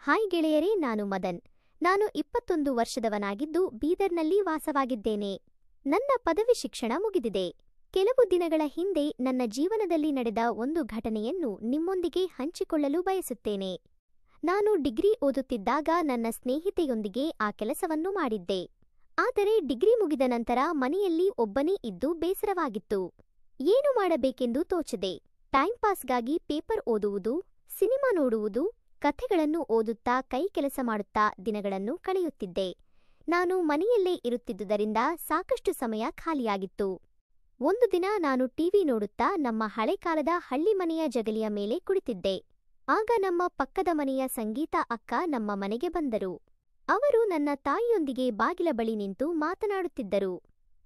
Hi ಗೆಳೆಯರೇ, ನಾನು ಮದನ್. ನಾನು 21 ವರ್ಷದವನಾಗಿದ್ದು ಬೀದರ್ನಲ್ಲಿ ವಾಸವಾಗಿದ್ದೇನೆ. ನನ್ನ ಪದವಿ ಶಿಕ್ಷಣ ಮುಗಿದಿದೆ. ಕೆಲವು ದಿನಗಳ ಹಿಂದೆ ನನ್ನ ಜೀವನದಲ್ಲಿ ನಡೆದ ಒಂದು ಘಟನೆಯನ್ನು ನಿಮ್ಮೊಂದಿಗೆ ಹಂಚಿಕೊಳ್ಳಲು ಬಯಸುತ್ತೇನೆ. ನಾನು ಡಿಗ್ರಿ ಓದುತ್ತಿದ್ದಾಗ ನನ್ನ ಸ್ನೇಹಿತೆಯೊಂದಿಗೆ ಆ ಕೆಲಸವನ್ನು ಮಾಡಿದ್ದೆ. ಆದರೆ ಡಿಗ್ರಿ ಮುಗಿದ ನಂತರ ಮನೆಯಲ್ಲಿ ಒಬ್ಬನೇ ಇದ್ದು ಬೇಸರವಾಗಿತ್ತು. ಏನು ಮಾಡಬೇಕೆಂದು ತೋಚದೆ. ಟೈಮ್ ಪಾಸ್ಗಾಗಿ ಪೇಪರ್ ಓದುವುದು, ಸಿನಿಮಾ ನೋಡುವುದು, ಕಥೆಗಳನ್ನು ಓದುತ್ತಾ ಕೈ ಕೆಲಸ ಮಾಡುತ್ತಾ ದಿನಗಳನ್ನು ಕಳೆಯುತ್ತಿದ್ದೆ. ನಾನು ಮನೆಯಲ್ಲೇ ಇರುತ್ತಿದ್ದುದರಿಂದ ಸಾಕಷ್ಟು ಸಮಯ ಖಾಲಿಯಾಗಿತ್ತು. ಒಂದು ದಿನ ನಾನು ಟಿವಿ ನೋಡುತ್ತಾ ನಮ್ಮ ಹಳೆಕಾಲದ ಹಳ್ಳಿ ಮನೆಯ ಜಗಲಿಯ ಮೇಲೆ ಕುಳಿತಿದ್ದೆ. ಆಗ ನಮ್ಮ ಪಕ್ಕದ ಮನೆಯ ಸಂಗೀತಾ ಅಕ್ಕ ನಮ್ಮ ಮನೆಗೆ ಬಂದರು. ಅವರು ನನ್ನ ತಾಯಿಯೊಂದಿಗೆ ಬಾಗಿಲ ಬಳಿ ನಿಂತು ಮಾತನಾಡುತ್ತಿದ್ದರು.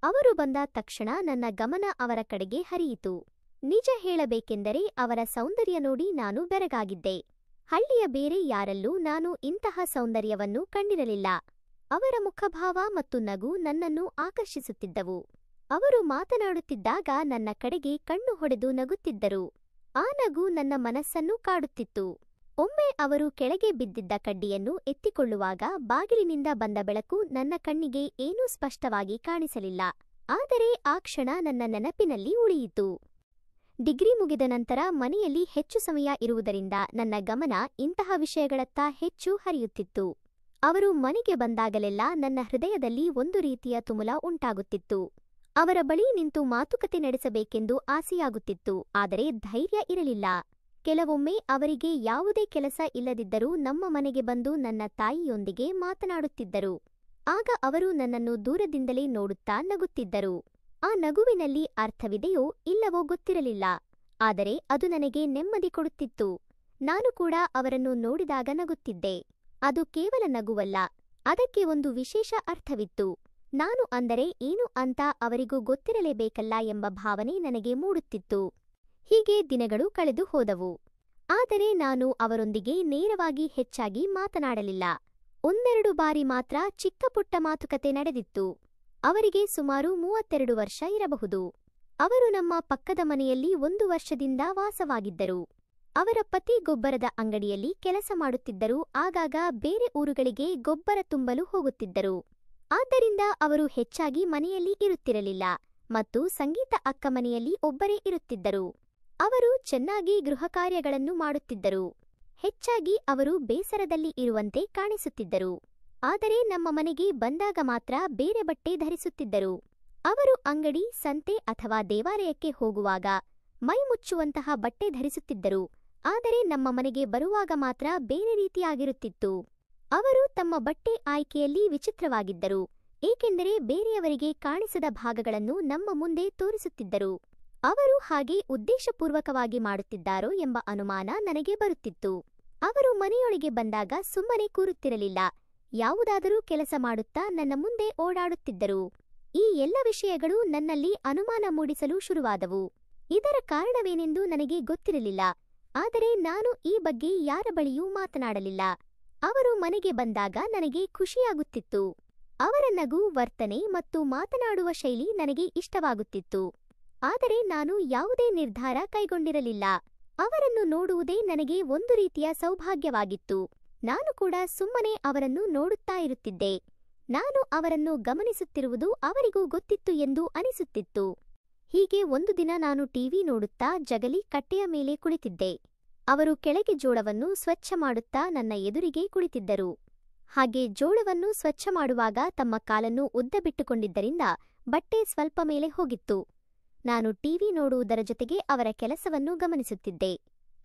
ಅವರು ಬಂದ ತಕ್ಷಣ ನನ್ನ ಗಮನ ಅವರ ಕಡೆಗೆ ಹರಿಯಿತು. ನಿಜ ಹೇಳಬೇಕೆಂದರೆ ಅವರ ಸೌಂದರ್ಯ ನೋಡಿ ನಾನು ಬೆರಗಾಗಿದ್ದೆ. ಹಳ್ಳಿಯ ಬೇರೆ ಯಾರಲ್ಲೂ ನಾನು ಇಂತಹ ಸೌಂದರ್ಯವನ್ನು ಕಂಡಿರಲಿಲ್ಲ. ಅವರ ಮುಖಭಾವ ಮತ್ತು ನಗು ನನ್ನನ್ನು ಆಕರ್ಷಿಸುತ್ತಿದ್ದವು. ಅವರು ಮಾತನಾಡುತ್ತಿದ್ದಾಗ ನನ್ನ ಕಡೆಗೆ ಕಣ್ಣು ಹೊಡೆದು ನಗುತ್ತಿದ್ದರು. ಆ ನಗು ನನ್ನ ಮನಸ್ಸನ್ನು ಕಾಡುತ್ತಿತ್ತು. ಒಮ್ಮೆ ಅವರು ಕೆಳಗೆ ಬಿದ್ದಿದ್ದ ಕಡ್ಡಿಯನ್ನು ಎತ್ತಿಕೊಳ್ಳುವಾಗ ಬಾಗಿಲಿನಿಂದ ಬಂದ ಬೆಳಕು ನನ್ನ ಕಣ್ಣಿಗೆ ಏನೂ ಸ್ಪಷ್ಟವಾಗಿ ಕಾಣಿಸಲಿಲ್ಲ. ಆದರೆ ಆ ಕ್ಷಣ ನನ್ನ ನೆನಪಿನಲ್ಲಿ ಉಳಿಯಿತು. ಡಿಗ್ರಿ ಮುಗಿದ ನಂತರ ಮನೆಯಲ್ಲಿ ಹೆಚ್ಚು ಸಮಯ ಇರುವುದರಿಂದ ನನ್ನ ಗಮನ ಇಂತಹ ವಿಷಯಗಳತ್ತ ಹೆಚ್ಚು ಹರಿಯುತ್ತಿತ್ತು. ಅವರು ಮನೆಗೆ ಬಂದಾಗಲೆಲ್ಲ ನನ್ನ ಹೃದಯದಲ್ಲಿ ಒಂದು ರೀತಿಯ ತುಮುಲ ಉಂಟಾಗುತ್ತಿತ್ತು. ಅವರ ಬಳಿ ನಿಂತು ಮಾತುಕತೆ ನಡೆಸಬೇಕೆಂದು ಆಸೆಯಾಗುತ್ತಿತ್ತು. ಆದರೆ ಧೈರ್ಯ ಇರಲಿಲ್ಲ. ಕೆಲವೊಮ್ಮೆ ಅವರಿಗೆ ಯಾವುದೇ ಕೆಲಸ ಇಲ್ಲದಿದ್ದರೂ ನಮ್ಮ ಮನೆಗೆ ಬಂದು ನನ್ನ ತಾಯಿಯೊಂದಿಗೆ ಮಾತನಾಡುತ್ತಿದ್ದರು. ಆಗ ಅವರು ನನ್ನನ್ನು ದೂರದಿಂದಲೇ ನೋಡುತ್ತಾ ನಗುತ್ತಿದ್ದರು. ಆ ನಗುವಿನಲ್ಲಿ ಅರ್ಥವಿದೆಯೋ ಇಲ್ಲವೋ ಗೊತ್ತಿರಲಿಲ್ಲ. ಆದರೆ ಅದು ನನಗೆ ನೆಮ್ಮದಿ ಕೊಡುತ್ತಿತ್ತು. ನಾನು ಕೂಡ ಅವರನ್ನು ನೋಡಿದಾಗ ನಗುತ್ತಿದ್ದೆ. ಅದು ಕೇವಲ ನಗುವಲ್ಲ, ಅದಕ್ಕೆ ಒಂದು ವಿಶೇಷ ಅರ್ಥವಿತ್ತು. ನಾನು ಅಂದರೆ ಏನು ಅಂತ ಅವರಿಗೂ ಗೊತ್ತಿರಲೇಬೇಕಲ್ಲ ಎಂಬ ಭಾವನೆ ನನಗೆ ಮೂಡುತ್ತಿತ್ತು. ಹೀಗೆ ದಿನಗಳು ಕಳೆದು ಹೋದವು. ಆದರೆ ನಾನು ಅವರೊಂದಿಗೆ ನೇರವಾಗಿ ಹೆಚ್ಚಾಗಿ ಮಾತನಾಡಲಿಲ್ಲ. ಒಂದೆರಡು ಬಾರಿ ಮಾತ್ರ ಚಿಕ್ಕಪುಟ್ಟ ಮಾತುಕತೆ ನಡೆದಿತ್ತು. ಅವರಿಗೆ ಸುಮಾರು 32 ವರ್ಷ ಇರಬಹುದು. ಅವರು ನಮ್ಮ ಪಕ್ಕದ ಮನೆಯಲ್ಲಿ 1 ವರ್ಷದಿಂದ ವಾಸವಾಗಿದ್ದರು. ಅವರ ಪತಿ ಗೊಬ್ಬರದ ಅಂಗಡಿಯಲ್ಲಿ ಕೆಲಸ ಮಾಡುತ್ತಿದ್ದರು. ಆಗಾಗ ಬೇರೆ ಊರುಗಳಿಗೆ ಗೊಬ್ಬರ ತುಂಬಲು ಹೋಗುತ್ತಿದ್ದರು. ಆದ್ದರಿಂದ ಅವರು ಹೆಚ್ಚಾಗಿ ಮನೆಯಲ್ಲಿ ಇರುತ್ತಿರಲಿಲ್ಲ ಮತ್ತು ಸಂಗೀತ ಅಕ್ಕ ಮನೆಯಲ್ಲಿ ಒಬ್ಬರೇ ಇರುತ್ತಿದ್ದರು. ಅವರು ಚೆನ್ನಾಗಿ ಗೃಹ ಕಾರ್ಯಗಳನ್ನು ಮಾಡುತ್ತಿದ್ದರು. ಹೆಚ್ಚಾಗಿ ಅವರು ಬೇಸರದಲ್ಲಿ ಇರುವಂತೆ ಕಾಣಿಸುತ್ತಿದ್ದರು. ಆದರೆ ನಮ್ಮ ಮನೆಗೆ ಬಂದಾಗ ಮಾತ್ರ ಬೇರೆ ಬಟ್ಟೆ ಧರಿಸುತ್ತಿದ್ದರು. ಅವರು ಅಂಗಡಿ, ಸಂತೆ ಅಥವಾ ದೇವಾಲಯಕ್ಕೆ ಹೋಗುವಾಗ ಮೈ ಮುಚ್ಚುವಂತಹ ಬಟ್ಟೆ ಧರಿಸುತ್ತಿದ್ದರು. ಆದರೆ ನಮ್ಮ ಮನೆಗೆ ಬರುವಾಗ ಮಾತ್ರ ಬೇರೆ ರೀತಿಯಾಗಿರುತ್ತಿತ್ತು. ಅವರು ತಮ್ಮ ಬಟ್ಟೆ ಆಯ್ಕೆಯಲ್ಲಿ ವಿಚಿತ್ರವಾಗಿದ್ದರು, ಏಕೆಂದರೆ ಬೇರೆಯವರಿಗೆ ಕಾಣಿಸದ ಭಾಗಗಳನ್ನು ನಮ್ಮ ಮುಂದೆ ತೋರಿಸುತ್ತಿದ್ದರು. ಅವರು ಹಾಗೆ ಉದ್ದೇಶಪೂರ್ವಕವಾಗಿ ಮಾಡುತ್ತಿದ್ದಾರೋ ಎಂಬ ಅನುಮಾನ ನನಗೆ ಬರುತ್ತಿತ್ತು. ಅವರು ಮನೆಯೊಳಗೆ ಬಂದಾಗ ಸುಮ್ಮನೆ ಕೂರುತ್ತಿರಲಿಲ್ಲ. ಯಾವುದಾದರೂ ಕೆಲಸ ಮಾಡುತ್ತಾ ನನ್ನ ಮುಂದೆ ಓಡಾಡುತ್ತಿದ್ದರು. ಈ ಎಲ್ಲ ವಿಷಯಗಳು ನನ್ನಲ್ಲಿ ಅನುಮಾನ ಮೂಡಿಸಲು ಶುರುವಾದವು. ಇದರ ಕಾರಣವೇನೆಂದು ನನಗೆ ಗೊತ್ತಿರಲಿಲ್ಲ. ಆದರೆ ನಾನು ಈ ಬಗ್ಗೆ ಯಾರ ಬಳಿಯೂ ಮಾತನಾಡಲಿಲ್ಲ. ಅವರು ಮನೆಗೆ ಬಂದಾಗ ನನಗೆ ಖುಷಿಯಾಗುತ್ತಿತ್ತು. ಅವರ ನಗು, ವರ್ತನೆ ಮತ್ತು ಮಾತನಾಡುವ ಶೈಲಿ ನನಗೆ ಇಷ್ಟವಾಗುತ್ತಿತ್ತು. ಆದರೆ ನಾನು ಯಾವುದೇ ನಿರ್ಧಾರ ಕೈಗೊಂಡಿರಲಿಲ್ಲ. ಅವರನ್ನು ನೋಡುವುದೇ ನನಗೆ ಒಂದು ರೀತಿಯ ಸೌಭಾಗ್ಯವಾಗಿತ್ತು. ನಾನು ಕೂಡ ಸುಮ್ಮನೆ ಅವರನ್ನು ನೋಡುತ್ತಾ ಇರುತ್ತಿದ್ದೆ. ನಾನು ಅವರನ್ನು ಗಮನಿಸುತ್ತಿರುವುದು ಅವರಿಗೂ ಗೊತ್ತಿತ್ತು ಎಂದು ಅನಿಸುತ್ತಿತ್ತು. ಹೀಗೆ ಒಂದು ದಿನ ನಾನು ಟಿವಿ ನೋಡುತ್ತಾ ಜಗಲಿ ಕಟ್ಟೆಯ ಮೇಲೆ ಕುಳಿತಿದ್ದೆ. ಅವರು ಕೆಳಗೆ ಜೋಳವನ್ನು ಸ್ವಚ್ಛ ಮಾಡುತ್ತಾ ನನ್ನ ಎದುರಿಗೆ ಕುಳಿತಿದ್ದರು. ಹಾಗೆ ಜೋಳವನ್ನು ಸ್ವಚ್ಛ ಮಾಡುವಾಗ ತಮ್ಮ ಕಾಲನ್ನು ಉದ್ದ ಬಿಟ್ಟುಕೊಂಡಿದ್ದರಿಂದ ಬಟ್ಟೆ ಸ್ವಲ್ಪ ಮೇಲೆ ಹೋಗಿತ್ತು. ನಾನು ಟಿವಿ ನೋಡುವುದರ ಜೊತೆಗೆ ಅವರ ಕೆಲಸವನ್ನು ಗಮನಿಸುತ್ತಿದ್ದೆ.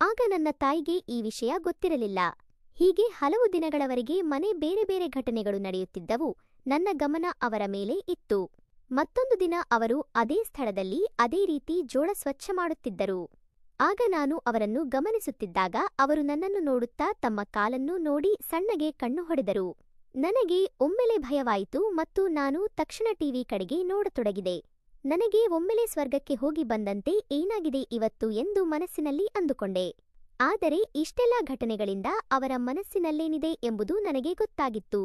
ಆಗ ನನ್ನ ತಾಯಿಗೆ ಈ ವಿಷಯ ಗೊತ್ತಿರಲಿಲ್ಲ. ಹೀಗೆ ಹಲವು ದಿನಗಳವರೆಗೆ ಮನೆ ಬೇರೆ ಬೇರೆ ಘಟನೆಗಳು ನಡೆಯುತ್ತಿದ್ದವು. ನನ್ನ ಗಮನ ಅವರ ಮೇಲೆ ಇತ್ತು. ಮತ್ತೊಂದು ದಿನ ಅವರು ಅದೇ ಸ್ಥಳದಲ್ಲಿ ಅದೇ ರೀತಿ ಜೋಳ ಸ್ವಚ್ಛ ಮಾಡುತ್ತಿದ್ದರು. ಆಗ ನಾನು ಅವರನ್ನು ಗಮನಿಸುತ್ತಿದ್ದಾಗ ಅವರು ನನ್ನನ್ನು ನೋಡುತ್ತಾ ತಮ್ಮ ಕಾಲನ್ನು ನೋಡಿ ಸಣ್ಣಗೆ ಕಣ್ಣು ಹೊಡೆದರು. ನನಗೆ ಒಮ್ಮೆಲೆ ಭಯವಾಯಿತು ಮತ್ತು ನಾನು ತಕ್ಷಣ ಟಿವಿ ಕಡೆಗೆ ನೋಡತೊಡಗಿದೆ. ನನಗೆ ಒಮ್ಮೆಲೆ ಸ್ವರ್ಗಕ್ಕೆ ಹೋಗಿ ಬಂದಂತೆ ಏನಾಗಿದೆ ಇವತ್ತು ಎಂದು ಮನಸ್ಸಿನಲ್ಲಿ ಅಂದುಕೊಂಡೆ. ಆದರೆ ಇಷ್ಟೆಲ್ಲ ಘಟನೆಗಳಿಂದ ಅವರ ಮನಸ್ಸಿನಲ್ಲೇನಿದೆ ಎಂಬುದು ನನಗೆ ಗೊತ್ತಾಗಿತ್ತು.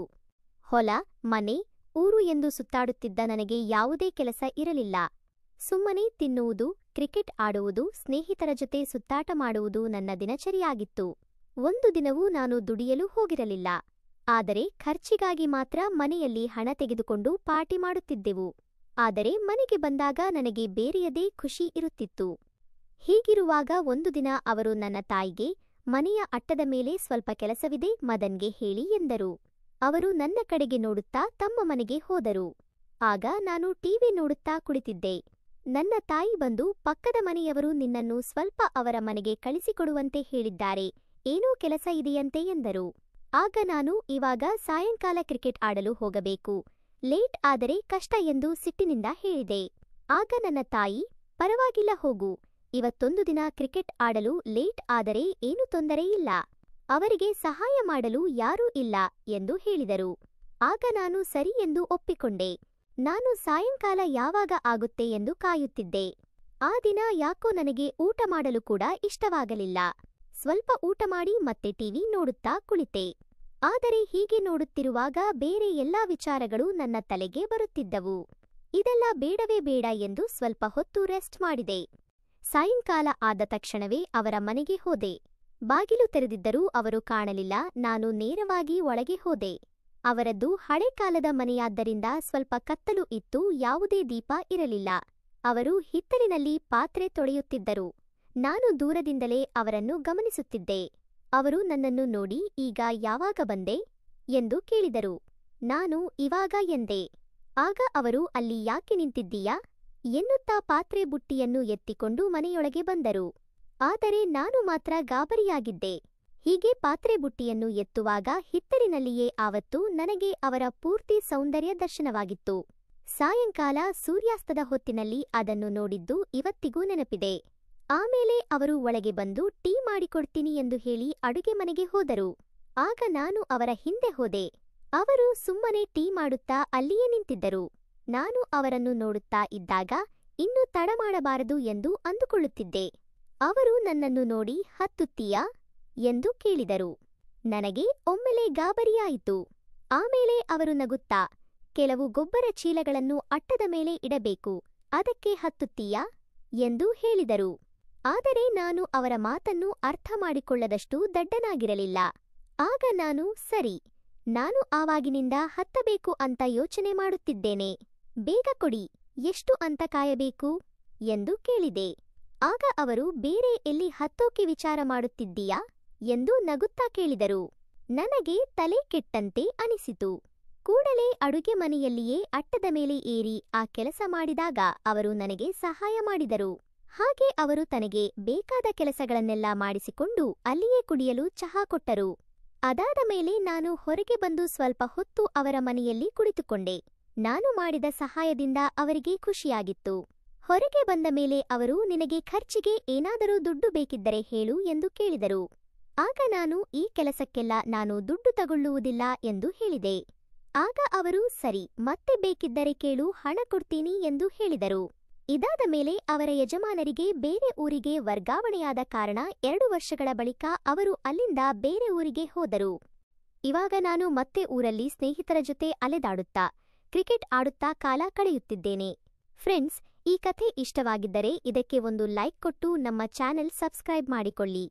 ಹೊಲ, ಮನೆ, ಊರು ಎಂದು ಸುತ್ತಾಡುತ್ತಿದ್ದ ನನಗೆ ಯಾವುದೇ ಕೆಲಸ ಇರಲಿಲ್ಲ. ಸುಮ್ಮನೆ ತಿನ್ನುವುದು, ಕ್ರಿಕೆಟ್ ಆಡುವುದು, ಸ್ನೇಹಿತರ ಜೊತೆ ಸುತ್ತಾಟ ಮಾಡುವುದು ನನ್ನ ದಿನಚರಿಯಾಗಿತ್ತು. ಒಂದು ದಿನವೂ ನಾನು ದುಡಿಯಲು ಹೋಗಿರಲಿಲ್ಲ. ಆದರೆ ಖರ್ಚಿಗಾಗಿ ಮಾತ್ರ ಮನೆಯಲ್ಲಿ ಹಣ ತೆಗೆದುಕೊಂಡು ಪಾರ್ಟಿ ಮಾಡುತ್ತಿದ್ದೆವು. ಆದರೆ ಮನೆಗೆ ಬಂದಾಗ ನನಗೆ ಬೇರೆಯದೇ ಖುಷಿ ಇರುತ್ತಿತ್ತು. ಹೀಗಿರುವಾಗ ಒಂದು ದಿನ ಅವರು ನನ್ನ ತಾಯಿಗೆ, ಮನೆಯ ಅಟ್ಟದ ಮೇಲೆ ಸ್ವಲ್ಪ ಕೆಲಸವಿದೆ, ಮದನ್ಗೆ ಹೇಳಿ ಎಂದರು. ಅವರು ನನ್ನ ಕಡೆಗೆ ನೋಡುತ್ತಾ ತಮ್ಮ ಮನೆಗೆ ಹೋದರು. ಆಗ ನಾನು ಟಿವಿ ನೋಡುತ್ತಾ ಕುಳಿತಿದ್ದೆ. ನನ್ನ ತಾಯಿ ಬಂದು, ಪಕ್ಕದ ಮನೆಯವರು ನಿನ್ನನ್ನು ಸ್ವಲ್ಪ ಅವರ ಮನೆಗೆ ಕಳಿಸಿಕೊಡುವಂತೆ ಹೇಳಿದ್ದಾರೆ, ಏನೋ ಕೆಲಸ ಇದೆಯಂತೆ ಎಂದರು. ಆಗ ನಾನು, ಇವಾಗ ಸಾಯಂಕಾಲ ಕ್ರಿಕೆಟ್ ಆಡಲು ಹೋಗಬೇಕು, ಲೇಟ್ ಆದರೆ ಕಷ್ಟ ಎಂದು ಸಿಟ್ಟಿನಿಂದ ಹೇಳಿದೆ. ಆಗ ನನ್ನ ತಾಯಿ, ಪರವಾಗಿಲ್ಲ ಹೋಗು, ಇವತ್ತೊಂದು ದಿನ ಕ್ರಿಕೆಟ್ ಆಡಲು ಲೇಟ್ ಆದರೆ ಏನೂ ತೊಂದರೆ ಇಲ್ಲ, ಅವರಿಗೆ ಸಹಾಯ ಮಾಡಲು ಯಾರೂ ಇಲ್ಲ ಎಂದು ಹೇಳಿದರು. ಆಗ ನಾನು ಸರಿ ಎಂದು ಒಪ್ಪಿಕೊಂಡೆ. ನಾನು ಸಾಯಂಕಾಲ ಯಾವಾಗ ಆಗುತ್ತೆ ಎಂದು ಕಾಯುತ್ತಿದ್ದೆ. ಆ ದಿನ ಯಾಕೋ ನನಗೆ ಊಟ ಮಾಡಲು ಕೂಡ ಇಷ್ಟವಾಗಲಿಲ್ಲ. ಸ್ವಲ್ಪ ಊಟ ಮಾಡಿ ಮತ್ತೆ ಟಿವಿ ನೋಡುತ್ತಾ ಕುಳಿತೆ. ಆದರೆ ಹೀಗೆ ನೋಡುತ್ತಿರುವಾಗ ಬೇರೆ ಎಲ್ಲಾ ವಿಚಾರಗಳು ನನ್ನ ತಲೆಗೆ ಬರುತ್ತಿದ್ದವು. ಇದೆಲ್ಲ ಬೇಡವೇ ಬೇಡ ಎಂದು ಸ್ವಲ್ಪ ಹೊತ್ತು ರೆಸ್ಟ್ ಮಾಡಿದೆ. ಸಾಯಂಕಾಲ ಆದ ತಕ್ಷಣವೇ ಅವರ ಮನೆಗೆ ಹೋದೆ. ಬಾಗಿಲು ತೆರೆದಿದ್ದರೂ ಅವರು ಕಾಣಲಿಲ್ಲ. ನಾನು ನೇರವಾಗಿ ಒಳಗೆ ಹೋದೆ. ಅವರದ್ದು ಹಳೆ ಕಾಲದ ಮನೆಯಾದ್ದರಿಂದ ಸ್ವಲ್ಪ ಕತ್ತಲು ಇತ್ತು, ಯಾವುದೇ ದೀಪ ಇರಲಿಲ್ಲ. ಅವರು ಹಿತ್ತಲಿನಲ್ಲಿ ಪಾತ್ರೆ ತೊಳೆಯುತ್ತಿದ್ದರು. ನಾನು ದೂರದಿಂದಲೇ ಅವರನ್ನು ಗಮನಿಸುತ್ತಿದ್ದೆ. ಅವರು ನನ್ನನ್ನು ನೋಡಿ, ಈಗ ಯಾವಾಗ ಬಂದೆ ಎಂದು ಕೇಳಿದರು. ನಾನು ಇವಾಗ ಎಂದೆ. ಆಗ ಅವರು, ಅಲ್ಲಿ ಯಾಕೆ ನಿಂತಿದ್ದೀಯಾ ಎನ್ನುತ್ತಾ ಪಾತ್ರೆ ಬುಟ್ಟಿಯನ್ನು ಎತ್ತಿಕೊಂಡು ಮನೆಯೊಳಗೆ ಬಂದರು. ಆದರೆ ನಾನು ಮಾತ್ರ ಗಾಬರಿಯಾಗಿದ್ದೆ. ಹೀಗೆ ಪಾತ್ರೆ ಬುಟ್ಟಿಯನ್ನು ಎತ್ತುವಾಗ ಹಿತ್ತಲಿನಲ್ಲಿಯೇ ಆವತ್ತು ನನಗೆ ಅವರ ಪೂರ್ತಿ ಸೌಂದರ್ಯ ದರ್ಶನವಾಗಿತ್ತು. ಸಾಯಂಕಾಲ ಸೂರ್ಯಾಸ್ತದ ಹೊತ್ತಿನಲ್ಲಿ ಅದನ್ನು ನೋಡಿದ್ದು ಇವತ್ತಿಗೂ ನೆನಪಿದೆ. ಆಮೇಲೆ ಅವರು ಒಳಗೆ ಬಂದು ಟೀ ಮಾಡಿಕೊಡ್ತೀನಿ ಎಂದು ಹೇಳಿ ಅಡುಗೆ ಮನೆಗೆ ಹೋದರು. ಆಗ ನಾನು ಅವರ ಹಿಂದೆ ಹೋದೆ. ಅವರು ಸುಮ್ಮನೆ ಟೀ ಮಾಡುತ್ತಾ ಅಲ್ಲಿಯೇ ನಿಂತಿದ್ದರು. ನಾನು ಅವರನ್ನು ನೋಡುತ್ತಾ ಇದ್ದಾಗ ಇನ್ನೂ ತಡ ಮಾಡಬಾರದು ಎಂದು ಅಂದುಕೊಳ್ಳುತ್ತಿದ್ದೆ. ಅವರು ನನ್ನನ್ನು ನೋಡಿ, ಹತ್ತುತ್ತೀಯಾ ಎಂದು ಕೇಳಿದರು. ನನಗೆ ಒಮ್ಮೆಲೆ ಗಾಬರಿಯಾಯಿತು. ಆಮೇಲೆ ಅವರು ನಗುತ್ತಾ, ಕೆಲವು ಗೊಬ್ಬರ ಚೀಲಗಳನ್ನು ಅಟ್ಟದ ಮೇಲೆ ಇಡಬೇಕು, ಅದಕ್ಕೆ ಹತ್ತುತ್ತೀಯಾ ಎಂದು ಹೇಳಿದರು. ಆದರೆ ನಾನು ಅವರ ಮಾತನ್ನು ಅರ್ಥ ಮಾಡಿಕೊಳ್ಳದಷ್ಟು ದಡ್ಡನಾಗಿರಲಿಲ್ಲ. ಆಗ ನಾನು, ಸರಿ, ನಾನು ಆವಾಗಿನಿಂದ ಹತ್ತಬೇಕು ಅಂತ ಯೋಚನೆ ಮಾಡುತ್ತಿದ್ದೇನೆ, ಬೇಗ ಕೊಡಿ, ಎಷ್ಟು ಅಂತ ಕಾಯಬೇಕು ಎಂದು ಕೇಳಿದೆ. ಆಗ ಅವರು, ಬೇರೆ ಎಲ್ಲಿ ಹತ್ತೋಕೆ ವಿಚಾರ ಮಾಡುತ್ತಿದ್ದೀಯಾ ಎಂದು ನಗುತ್ತಾ ಕೇಳಿದರು. ನನಗೆ ತಲೆ ಕೆಟ್ಟಂತೆ ಅನಿಸಿತು. ಕೂಡಲೇ ಅಡುಗೆ ಮನೆಯಲ್ಲಿಯೇ ಅಟ್ಟದ ಮೇಲೆ ಏರಿ ಆ ಕೆಲಸ ಮಾಡಿದಾಗ ಅವರು ನನಗೆ ಸಹಾಯ ಮಾಡಿದರು. ಹಾಗೆ ಅವರು ತನಗೆ ಬೇಕಾದ ಕೆಲಸಗಳನ್ನೆಲ್ಲ ಮಾಡಿಸಿಕೊಂಡು ಅಲ್ಲಿಯೇ ಕುಡಿಯಲು ಚಹಾ ಕೊಟ್ಟರು. ಅದಾದ ಮೇಲೆ ನಾನು ಹೊರಗೆ ಬಂದು ಸ್ವಲ್ಪ ಹೊತ್ತು ಅವರ ಮನೆಯಲ್ಲಿ ಕುಳಿತುಕೊಂಡೆ. ನಾನು ಮಾಡಿದ ಸಹಾಯದಿಂದ ಅವರಿಗೆ ಖುಷಿಯಾಗಿತ್ತು. ಹೊರಗೆ ಬಂದ ಮೇಲೆ ಅವರು, ನಿನಗೆ ಖರ್ಚಿಗೆ ಏನಾದರೂ ದುಡ್ಡು ಬೇಕಿದ್ದರೆ ಹೇಳು ಎಂದು ಕೇಳಿದರು. ಆಗ ನಾನು, ಈ ಕೆಲಸಕ್ಕೆಲ್ಲ ನಾನು ದುಡ್ಡು ತಗೊಳ್ಳುವುದಿಲ್ಲ ಎಂದು ಹೇಳಿದೆ. ಆಗ ಅವರು, ಸರಿ, ಮತ್ತೆ ಬೇಕಿದ್ದರೆ ಕೇಳು, ಹಣ ಕೊಡ್ತೀನಿ ಎಂದು ಹೇಳಿದರು. ಇದಾದ ಮೇಲೆ ಅವರ ಯಜಮಾನರಿಗೆ ಬೇರೆ ಊರಿಗೆ ವರ್ಗಾವಣೆಯಾದ ಕಾರಣ 2 ವರ್ಷಗಳ ಬಳಿಕ ಅವರು ಅಲ್ಲಿಂದ ಬೇರೆ ಊರಿಗೆ ಹೋದರು. ಇವಾಗ ನಾನು ಮತ್ತೆ ಊರಲ್ಲಿ ಸ್ನೇಹಿತರ ಜೊತೆ ಅಲೆದಾಡುತ್ತಾ ಕ್ರಿಕೆಟ್ ಆಡುತ್ತಾ ಕಾಲ ಕಳೆಯುತ್ತಿದ್ದೇನೆ. ಫ್ರೆಂಡ್ಸ್, ಈ ಕಥೆ ಇಷ್ಟವಾಗಿದ್ದರೆ ಇದಕ್ಕೆ ಒಂದು ಲೈಕ್ ಕೊಟ್ಟು ನಮ್ಮ ಚಾನೆಲ್ ಸಬ್ಸ್ಕ್ರೈಬ್ ಮಾಡಿಕೊಳ್ಳಿ.